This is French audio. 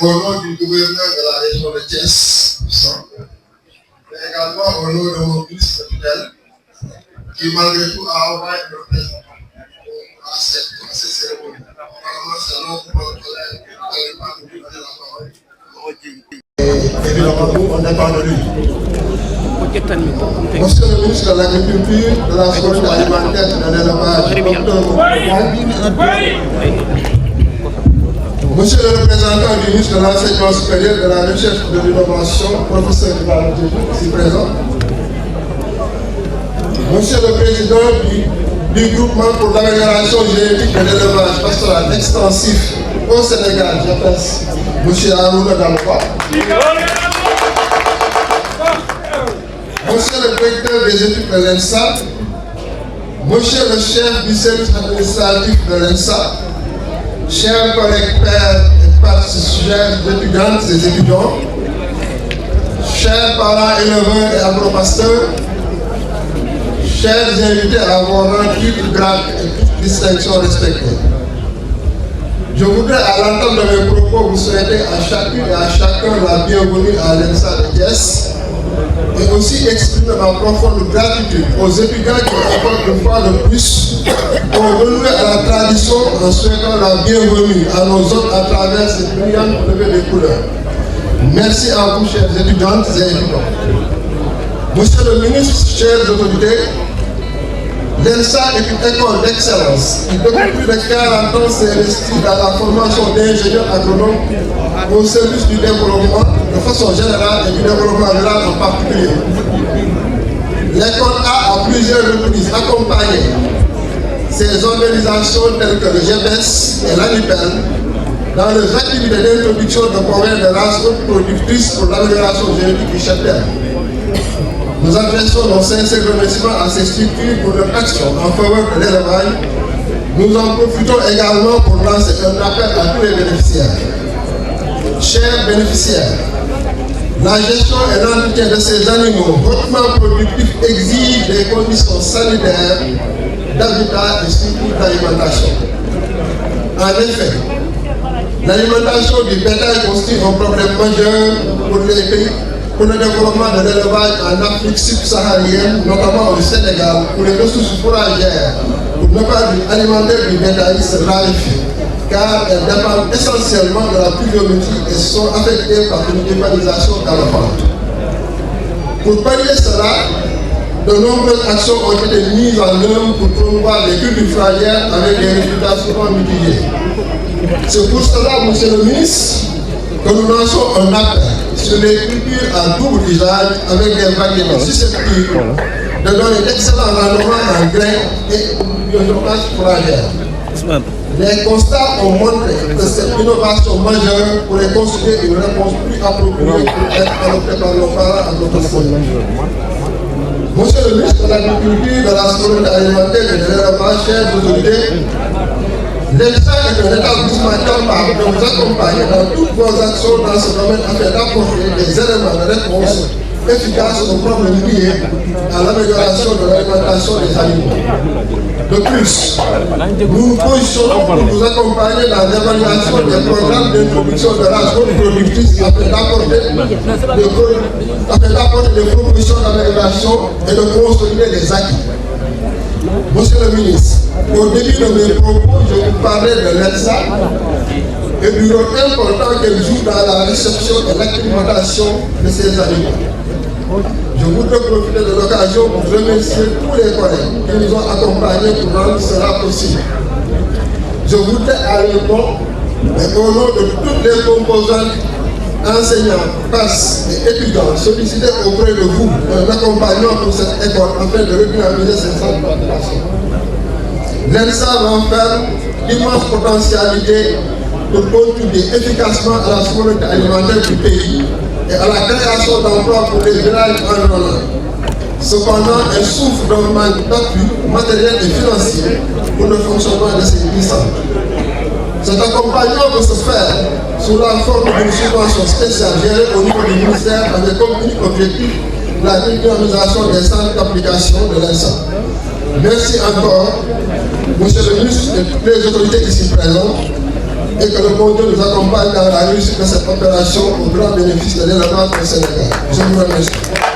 au nom du gouverneur de la région de Thiès, mais également au nom de mon ministre de tutelle, qui malgré tout a envoyé le président à cette cérémonie. Apparemment, c'est un nom pour notre collègue qui n'avait pas de donner la parole. Et évidemment, nous, on dépend de lui. Monsieur le ministre de l'Agriculture, de la Sécurité alimentaire et de l'élevage, Monsieur le représentant du ministre de l'Enseignement supérieur, de la Recherche et de l'Innovation, professeur Ibrahim Djebou, ici présent. Monsieur le président du groupement pour l'amélioration génétique de l'élevage pastoral extensif au Sénégal, j'appelle Monsieur Harouna Dalouba. Monsieur le directeur des études de l'ENSA, Monsieur le chef du service administratif de l'ENSA, chers collègues pères et chers étudiantes et étudiants, chers parents éleveurs et agropasteurs, chers invités à vos rangs, titres, grades et toutes distinctions respectées. Je voudrais à l'entame de mes propos vous souhaiter à chacune et à chacun la bienvenue à l'ENSA de Thiès et aussi exprimer ma profonde gratitude aux étudiants qui encore une fois de plus ont renoué à la tradition en souhaitant la bienvenue à nos hôtes à travers cette brillante levée des couleurs. Merci à vous, chers étudiantes et étudiants. Monsieur le ministre, chères autorités, l'ENSA est une école d'excellence qui depuis plus de 40 ans s'est investie dans la formation d'ingénieurs agronomes au service du développement de façon générale et du développement rural en particulier. L'école a à plusieurs reprises accompagné ces organisations telles que le GEPES et l'ANIPEL dans les activités d'introduction de progrès de races productrices pour l'amélioration génétique du cheptel. Nous adressons nos sincères remerciements à ces structures pour leur action en faveur de l'élevage. Nous en profitons également pour lancer un appel à tous les bénéficiaires. Chers bénéficiaires, la gestion et l'entretien de ces animaux hautement productifs exigent des conditions sanitaires, d'habitat et surtout d'alimentation. En effet, l'alimentation du bétail constitue un problème majeur pour les pays. Pour le développement de l'élevage en Afrique subsaharienne, notamment au Sénégal, où les ressources fourragères, pour ne pas dire alimentaires du bétail, se raréfient, car elles dépendent essentiellement de la pluviométrie et sont affectées par une urbanisation galopante. Pour pallier cela, de nombreuses actions ont été mises en œuvre pour promouvoir les cultures fourragères avec des résultats souvent mitigés. C'est pour cela, monsieur le ministre, que nous lançons un appel sur les cultures à double usage avec des variétés susceptibles de donner d'excellents rendements en grains et biomasse fourragère. Les constats ont montré que cette innovation majeure pourrait constituer une réponse plus appropriée pour être adoptée par nos parents agropasteurs. Monsieur le ministre de l'Agriculture, de la Sécurité alimentaire et de l'élevage, chères autorités, l'ENSA est un établissement capable de vous accompagner dans toutes vos actions dans ce domaine afin d'apporter des éléments de réponse efficaces aux problèmes liés à l'amélioration de l'alimentation des animaux. De plus, nous nous positionnons pour vous accompagner dans l'évaluation des programmes d'introduction de races productrices afin d'apporter des propositions d'amélioration et de consolider les acquis. Monsieur le ministre, au début de mes propos, je vous parlais de l'ENSA et du rôle important qu'elle joue dans la réception et l'acclimatation de ces animaux. Je voudrais profiter de l'occasion pour remercier tous les collègues qui nous ont accompagnés pour rendre cela possible. Je voudrais à leur nom, et au nom de toutes les composantes, enseignants, PAS et étudiants sollicités auprès de vous un accompagnement pour cette école afin de redynamiser cette centre d'application. L'ENSA renferme d'immenses potentialités pour contribuer efficacement à la souveraineté alimentaire du pays et à la création d'emplois pour les villages environnants. Cependant, elle souffre d'un manque d'appui matériel et financier pour le fonctionnement de ces licences. Cet accompagnement peut se faire sous la forme d'une subvention spéciale gérée au niveau du ministère avec comme unique objectif la dynamisation des centres d'application de l'ENSA. Merci encore, monsieur le ministre et toutes les autorités ici présentes. et que le bon Dieu nous accompagne dans la réussite de cette opération au grand bénéfice de l'élevage du Sénégal. Je vous remercie.